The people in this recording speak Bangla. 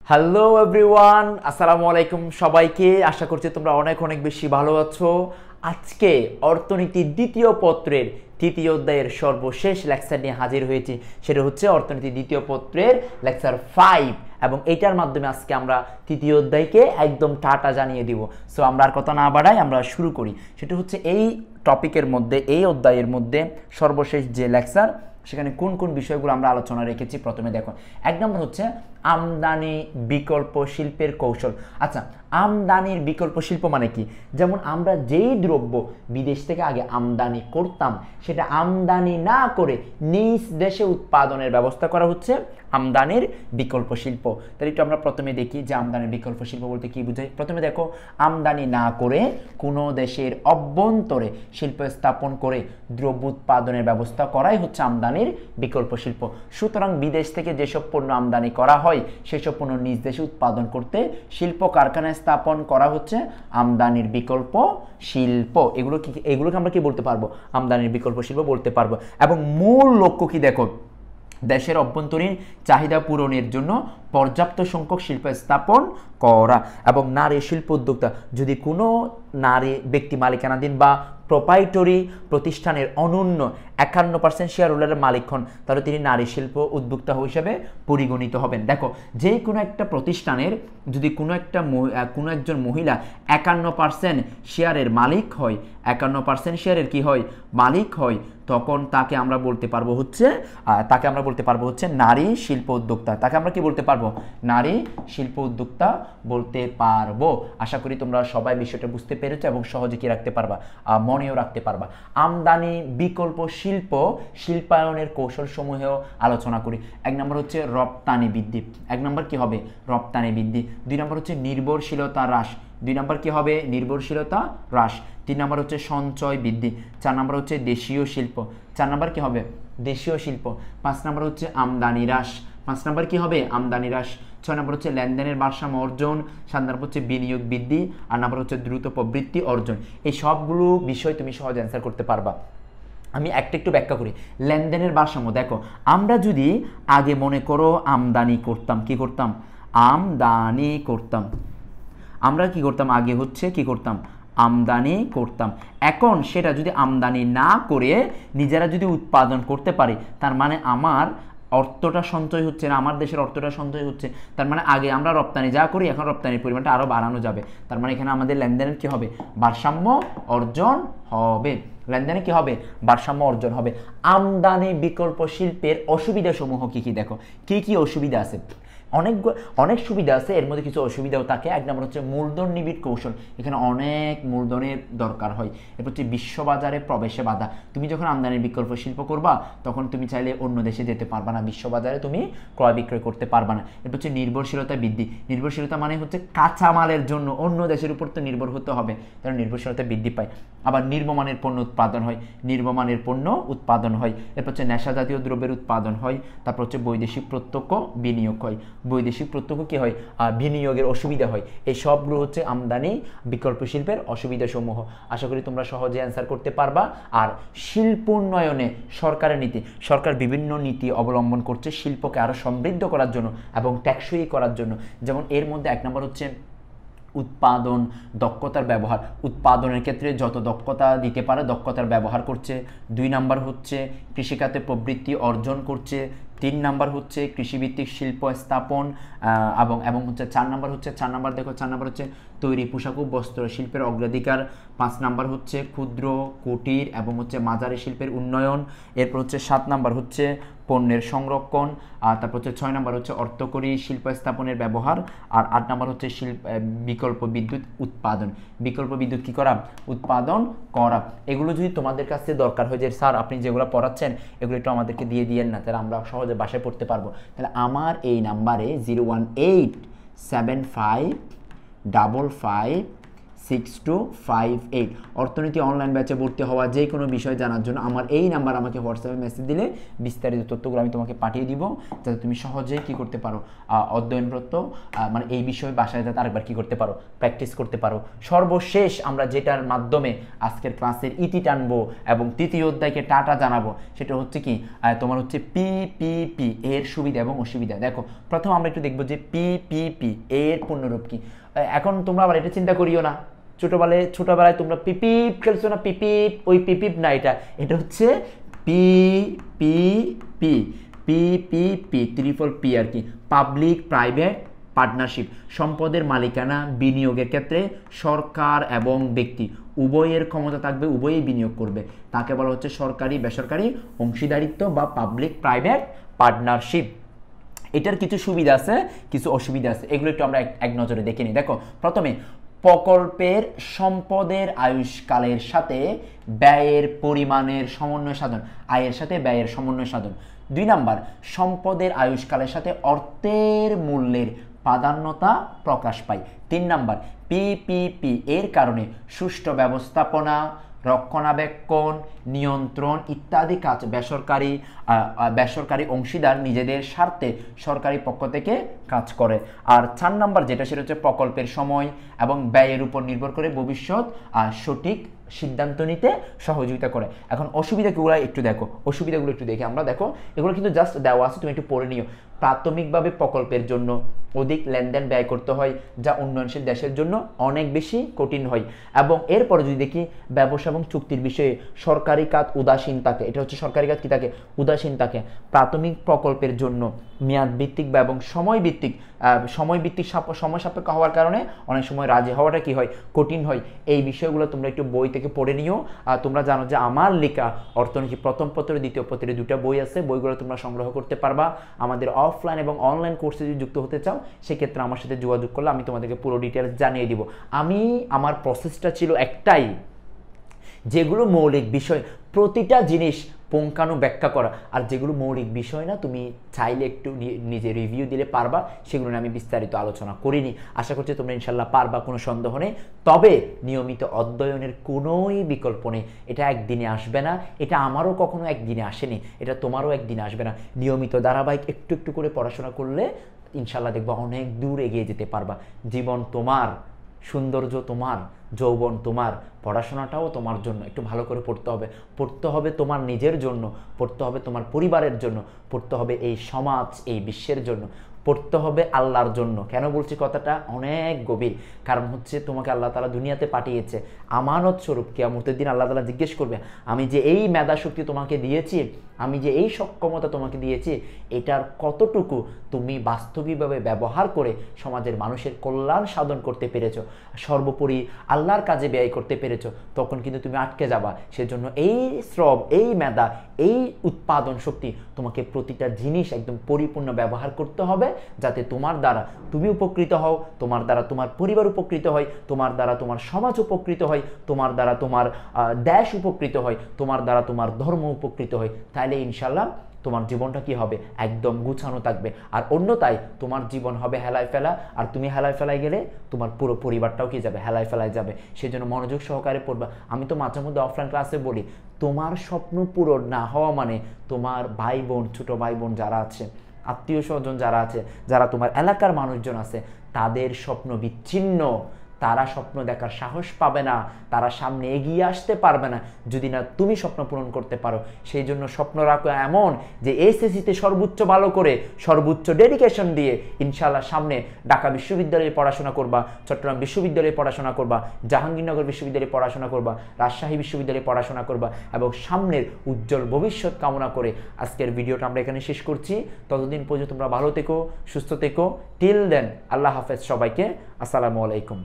হ্যালো এভরিওয়ান, আসসালামু আলাইকুম সবাইকে। আশা করছি তোমরা অনেক অনেক বেশি ভালো আছো। আজকে অর্থনীতির দ্বিতীয় পত্রের তৃতীয় অধ্যায়ের সর্বশেষ লেকচার নিয়ে হাজির হয়েছি। সেটা হচ্ছে অর্থনীতি দ্বিতীয় পত্রের লেকচার 5 এবং এইটার মাধ্যমে আজকে আমরা তৃতীয় অধ্যায়কে একদম টাটা জানিয়ে দিব। সো আমরা আর কথা না বাড়াই, আমরা শুরু করি। সেটা হচ্ছে এই টপিকের মধ্যে, এই অধ্যায়ের মধ্যে সর্বশেষ যে লেকচার, সেখানে কোন কোন বিষয়গুলো আমরা আলোচনা রেখেছি। প্রথমে দেখো, এক নম্বর হচ্ছে আমদানি বিকল্প শিল্পের কৌশল। আচ্ছা, আমদানির বিকল্প শিল্প মানে কি? যেমন আমরা যেই দ্রব্য বিদেশ থেকে আগে আমদানি করতাম, সেটা আমদানি না করে নিজ দেশে উৎপাদনের ব্যবস্থা করা হচ্ছে আমদানির বিকল্প শিল্প। তাহলে একটু আমরা প্রথমে দেখি যে আমদানির বিকল্প শিল্প বলতে কি বোঝায়। প্রথমে দেখো, আমদানি না করে কোনো দেশের অভ্যন্তরে শিল্প স্থাপন করে দ্রব্য উৎপাদনের ব্যবস্থা করাই হচ্ছে আমদানির বিকল্প শিল্প। সুতরাং বিদেশ থেকে যেসব পণ্য আমদানি করা হয়, সেসব পণ্য নিজ দেশে উৎপাদন করতে শিল্প কারখানায় স্থাপন করা হচ্ছে আমদানির বিকল্প শিল্প। এগুলোকে আমরা কি বলতে পারবো? আমদানির বিকল্প শিল্প বলতে পারবো। এবং মূল লক্ষ্য কি দেখো, দেশের অভ্যন্তরীণ চাহিদা পূরণের জন্য পর্যাপ্ত সংখ্যক শিল্প স্থাপন করা। এবং নারী শিল্প উদ্যোক্তা, যদি কোনো নারী ব্যক্তি মালিকানাধীন বা প্রোপাইটরি প্রতিষ্ঠানের অনন্য 51% শেয়ার হোল্ডারের মালিক হন, তাহলে তিনি নারী শিল্প উদ্যোক্তা হিসেবে পরিগণিত হবেন। দেখো, যে কোনো একটা প্রতিষ্ঠানের যদি কোনো একজন মহিলা 51% শেয়ারের মালিক হয়, 51% শেয়ারের কি হয়? মালিক হয়, তখন তাকে আমরা বলতে পারবো হচ্ছে নারী শিল্প উদ্যোক্তা। তাকে আমরা কি বলতে পারবো? নারী শিল্প উদ্যোক্তা বলতে পারবো। আশা করি তোমরা সবাই বিষয়টা বুঝতে পেরেছো এবং সহজে কি রাখতে পারবা, মনেও রাখতে পারবা। আমদানি বিকল্প শিল্প শিল্পায়নের কৌশল সমূহেও আলোচনা করি। এক নম্বর হচ্ছে রপ্তানি বৃদ্ধি। এক নম্বর কি হবে? রপ্তানি বৃদ্ধি। দুই নম্বর হচ্ছে নির্ভরশীলতা হ্রাস। দুই নম্বর কি হবে? নির্ভরশীলতা হ্রাস। তিন নম্বর হচ্ছে সঞ্চয় বৃদ্ধি। চার নম্বর হচ্ছে দেশীয় শিল্প। চার নম্বর কি হবে? দেশীয় শিল্প। পাঁচ নম্বর হচ্ছে আমদানি হ্রাস। পাঁচ নম্বর কি হবে? আমদানি হ্রাস। ছয় নম্বর হচ্ছে লেনদেনের ভারসাম্য অর্জন। সাত নম্বর হচ্ছে বিনিয়োগ বৃদ্ধি। আর নম্বর হচ্ছে দ্রুত প্রবৃদ্ধি অর্জন। এই সবগুলো বিষয় তুমি সহজে অ্যান্সার করতে পারবা। আমি একটু ব্যাখ্যা করি। লেনদেনের ভারসাম্য দেখো, আমরা যদি আগে মনে করো আমদানি করতাম, কি করতাম? আমদানি করতাম। আমরা কি করতাম? আগে হচ্ছে কি করতাম? আমদানি করতাম। এখন সেটা যদি আমদানি না করে নিজেরা যদি উৎপাদন করতে পারি, তার মানে আমার অর্থটা সঞ্চয় হচ্ছে না, আমার দেশের অর্থটা সঞ্চয় হচ্ছে। তার মানে আগে আমরা রপ্তানি যা করি, এখন রপ্তানির পরিমাণটা আরও বাড়ানো যাবে। তার মানে এখানে আমাদের লেনদেনের কি হবে? ভারসাম্য অর্জন হবে। লেনদেনে কি হবে? ভারসাম্য অর্জন হবে। আমদানি বিকল্প শিল্পের অসুবিধা সমূহ কি কি? দেখো, কি কি অসুবিধা আছে। অনেক সুবিধা আছে, এর মধ্যে কিছু অসুবিধাও থাকে। এক নম্বর হচ্ছে মূলধন নিবিড় কৌশল। এখানে অনেক মূলধনের দরকার হয়। এরপর হচ্ছে বিশ্ববাজারে প্রবেশে বাধা। তুমি যখন আমদানির বিকল্প শিল্প করবা, তখন তুমি চাইলে অন্য দেশে যেতে পারবা না, বিশ্ববাজারে তুমি ক্রয় বিক্রয় করতে পারবা না। এরপর হচ্ছে নির্ভরশীলতা বৃদ্ধি। নির্ভরশীলতা মানে হচ্ছে কাঁচামালের জন্য অন্য দেশের উপর তো নির্ভর হতে হবে, তাহলে নির্ভরশীলতা বৃদ্ধি পায়। আবার নির্মমানের পণ্য উৎপাদন হয়, নির্মমানের পণ্য উৎপাদন হয়। এরপর হচ্ছে নেশা জাতীয় দ্রব্যের উৎপাদন হয়। তারপর হচ্ছে বৈদেশিক প্রত্যক্ষ বিনিয়োগ হয়। বৈদেশিক প্রত্যক্ষ কি হয়? বিনিয়োগের অসুবিধা হয়। এই সবগুলো হচ্ছে আমদানি বিকল্প শিল্পের অসুবিধা সমূহ। আশা করি তোমরা সহজে অ্যান্সার করতে পারবা। আর শিল্প উন্নয়নে সরকারের নীতি, সরকার বিভিন্ন নীতি অবলম্বন করছে শিল্পকে আরো সমৃদ্ধ করার জন্য এবং টেকসই করার জন্য। যেমন এর মধ্যে এক নম্বর হচ্ছে উৎপাদন দক্ষতার ব্যবহার। উৎপাদনের ক্ষেত্রে যত দক্ষতা দিতে পারে দক্ষতার ব্যবহার করছে। দুই নাম্বার হচ্ছে কৃষিখাতে প্রবৃদ্ধি অর্জন করছে। তিন নাম্বার হচ্ছে কৃষিভিত্তিক শিল্প স্থাপন এবং হচ্ছে চার নাম্বার হচ্ছে তৈরি পোশাক ও বস্ত্র শিল্পের অগ্রাধিকার। পাঁচ নাম্বার হচ্ছে ক্ষুদ্র কুটির এবং হচ্ছে মাঝারি শিল্পের উন্নয়ন। এরপর হচ্ছে সাত নাম্বার হচ্ছে পণ্যের সংরক্ষণ। আর তারপর হচ্ছে ছয় নাম্বার হচ্ছে অর্থকরী শিল্প স্থাপনের ব্যবহার। আর আট নাম্বার হচ্ছে বিকল্প বিদ্যুৎ উৎপাদন। বিকল্প বিদ্যুৎ কি করা? উৎপাদন করা। এগুলো যদি তোমাদের কাছে দরকার হয় যে স্যার আপনি যেগুলো পড়াচ্ছেন এগুলো একটু আমাদেরকে দিয়ে দিয়েন না, তাহলে আমরা সহজে বাসায় পড়তে পারবো। তাহলে আমার এই নাম্বারে 0187555 6258। অর্থনীতি অনলাইন ব্যাচে ভর্তি হওয়া যে কোনো বিষয় জানার জন্য আমার এই নাম্বার আমাকে হোয়াটসঅ্যাপে মেসেজ দিলে বিস্তারিত তথ্যগুলো আমি তোমাকে পাঠিয়ে দিব, যাতে তুমি সহজেই কী করতে পারো, অধ্যয়নরত মানে এই বিষয়ে বাসায় যাতে আরেকবার কী করতে পারো, প্র্যাকটিস করতে পারো। সর্বশেষ আমরা যেটার মাধ্যমে আজকের ক্লাসের ইতি টানবো এবং তৃতীয় অধ্যায়কে টাটা জানাবো, সেটা হচ্ছে কি তোমার হচ্ছে পিপিপি এর সুবিধা এবং অসুবিধা। দেখো প্রথম আমরা একটু দেখবো যে পিপিপি এর পূর্ণরূপ কি। এখন তোমরা আবার এটা চিন্তা করিও না ছোটবেলায় তোমরা পিপিপ খেলছো না, পিপিপ ওই পিপিপ না, এটা হচ্ছে PPP PPP triple P R কি, পাবলিক প্রাইভেট পার্টনারশিপ। সম্পদের মালিকানা বিনিয়োগের ক্ষেত্রে সরকার এবং ব্যক্তি উভয়ের ক্ষমতা থাকবে, উভয়ই বিনিয়োগ করবে, তাকে বলা হচ্ছে সরকারি বেসরকারি অংশীদারিত্ব বা পাবলিক প্রাইভেট পার্টনারশিপ। এটার কিছু সুবিধা আছে, কিছু অসুবিধা আছে, এগুলো একটু আমরা এক নজরে দেখে নিই। দেখো প্রথমে প্রকল্পের সম্পদের আয়ুষ্কালের সাথে ব্যয়ের পরিমাণের সমন্বয় সাধন, আয়ের সাথে ব্যয়ের সমন্বয় সাধন। 2 নাম্বার, সম্পদের আয়ুষ্কালের সাথে অর্থের মূল্যের প্রাধান্যতা প্রকাশ পায়। 3 নাম্বার, পিপিপি এর কারণে সুষ্ঠু ব্যবস্থাপনা, রক্ষণাবেক্ষণ, নিয়ন্ত্রণ ইত্যাদি কাজ বেসরকারি অংশীদার নিজেদের স্বার্থে সরকারি পক্ষ থেকে কাজ করে। আর 4 নাম্বার যেটা, সেটা হচ্ছে প্রকল্পের সময় এবং ব্যয়ের উপর নির্ভর করে ভবিষ্যৎ সঠিক সিদ্ধান্ত নিতে সহযোগিতা করে। এখন অসুবিধাগুলো একটু দেখো, অসুবিধাগুলো একটু দেখে আমরা দেখো, এগুলো কিন্তু জাস্ট দেওয়া আছে, তুমি একটু পড়ে নিও। প্রাথমিকভাবে প্রকল্পের জন্য অধিক লেনদেন ব্যয় করতে হয়, যা উন্নয়নশীল দেশের জন্য অনেক বেশি কঠিন হয়। এবং এরপরে যদি দেখি ব্যবসা এবং চুক্তির বিষয়ে সরকারি কাজ উদাসীন থাকে, এটা হচ্ছে সরকারি কাজ কি থাকে, উদাসীন থাকে। প্রাথমিক প্রকল্পের জন্য মেয়াদ ভিত্তিক বা এবং সময় ভিত্তিক সময় সাপেক্ষ হওয়ার কারণে অনেক সময় রাজি হওয়াটা কি হয়, কঠিন হয়। এই বিষয়গুলো তোমরা একটু বই থেকে পড়ে নিও। তোমরা জানো যে আমার লেখা অর্থনীতি প্রথম পত্র দ্বিতীয় পত্রে 2টা বই আছে, বইগুলো তোমরা সংগ্রহ করতে পারবা। আমাদের অফলাইন এবং অনলাইন কোর্সে যদি যুক্ত হতে চাও, সেক্ষেত্রে আমার সাথে যোগাযোগ করলে আমি তোমাদেরকে পুরো ডিটেলস জানিয়ে দিব। আমার প্রসেসটা ছিল একটাই, যেগুলো মৌলিক বিষয় প্রতিটা জিনিস পুঙ্খানু ব্যাখ্যা করা, আর যেগুলো মৌলিক বিষয় না তুমি চাইলে একটু নিজে রিভিউ দিলে পারবা, সেগুলো নিয়ে আমি বিস্তারিত আলোচনা করিনি। আশা করছি তোমরা ইনশাল্লাহ পারবা, কোনো সন্দেহ নেই। তবে নিয়মিত অধ্যয়নের কোনোই বিকল্প নেই, এটা একদিনে আসবে না, এটা আমারও কখনো একদিনে আসেনি, এটা তোমারও একদিনে আসবে না। নিয়মিত ধারাবাহিক একটু একটু করে পড়াশোনা করলে ইনশাল্লাহ দেখবা অনেক দূর এগিয়ে যেতে পারবা। জীবন তোমার, সৌন্দর্য তোমার, যৌবন তোমার, পড়াশোনাটাও তোমার জন্য। একটু ভালো করে পড়তে হবে তোমার নিজের জন্য, পড়তে হবে তোমার পরিবারের জন্য, পড়তে হবে এই সমাজ এই বিশ্বের জন্য, পড়তে হবে আল্লাহর জন্য। কেন বলছি কথাটা অনেক গভীর, কারণ হচ্ছে তোমাকে আল্লাহ তাআলা দুনিয়াতে পাঠিয়েছে আমানত স্বরূপ। কিয়ামতের দিন আল্লাহ তাআলা জিজ্ঞেস করবে, আমি যে এই মেধা শক্তি তোমাকে দিয়েছি, আমি যে এই সক্ষমতা তোমাকে দিয়েছি, এটার কতটুকু তুমি বাস্তবিকভাবে ব্যবহার করে সমাজের মানুষের কল্যাণ সাধন করতে পেরেছো, সর্বোপরি আল্লাহর কাজে ব্যয় করতে পেরেছো, তখন কিন্তু তুমি আটকে যাবা। সেজন্য এই শ্রম, এই মেধা, এই উৎপাদন শক্তি তোমাকে প্রতিটা জিনিস একদম পরিপূর্ণ ব্যবহার করতে হবে, যাতে তোমার দ্বারা তুমি উপকৃত হও, তোমার দ্বারা তোমার পরিবার উপকৃত হয়, তোমার দ্বারা তোমার সমাজ উপকৃত হয়, তোমার দ্বারা তোমার দেশ উপকৃত হয়, তোমার দ্বারা তোমার ধর্ম উপকৃত হয়। তাইলে ইনশাল্লাহ তোমার জীবনটা কি হবে, একদম গুছানো থাকবে। আর অন্যথায় তোমার জীবন হবে হেলায় ফেলা, আর তুমি হেলায় ফেলায় গেলে তোমার পুরো পরিবারটাও কি যাবে, হেলায় ফেলায় যাবে। সেই জন্য মনোযোগ সহকারে পড়বা। আমি তো মাঝে মধ্যে অফলাইন ক্লাসে বলি, তোমার স্বপ্ন পূরণ না হওয়া মানে তোমার ভাই বোন, ছোট ভাই বোন যারা আছে, আত্মীয় স্বজন যারা আছে, যারা তোমার এলাকার মানুষজন আছে, তাদের স্বপ্ন বিচ্ছিন্ন, তারা স্বপ্ন দেখার সাহস পাবে না, তারা সামনে এগিয়ে আসতে পারবে না যদি না তুমি স্বপ্ন পূরণ করতে পারো। সেই জন্য স্বপ্ন রাখো এমন যে এসএসসিতে সর্বোচ্চ ভালো করে, সর্বোচ্চ ডেডিকেশন দিয়ে ইনশাআল্লাহ সামনে ঢাকা বিশ্ববিদ্যালয়ে পড়াশোনা করবা, চট্টগ্রাম বিশ্ববিদ্যালয়ে পড়াশোনা করবা, জাহাঙ্গীরনগর বিশ্ববিদ্যালয়ে পড়াশোনা করবা, রাজশাহী বিশ্ববিদ্যালয়ে পড়াশোনা করবা, এবং সামনের উজ্জ্বল ভবিষ্যৎ কামনা করে আজকের ভিডিওটা আমরা এখানে শেষ করছি। ততদিন পর্যন্ত তোমরা ভালো থেকো, সুস্থ থেকো। টিল দেন, আল্লাহ হাফেজ সবাইকে। আসসালামু আলাইকুম।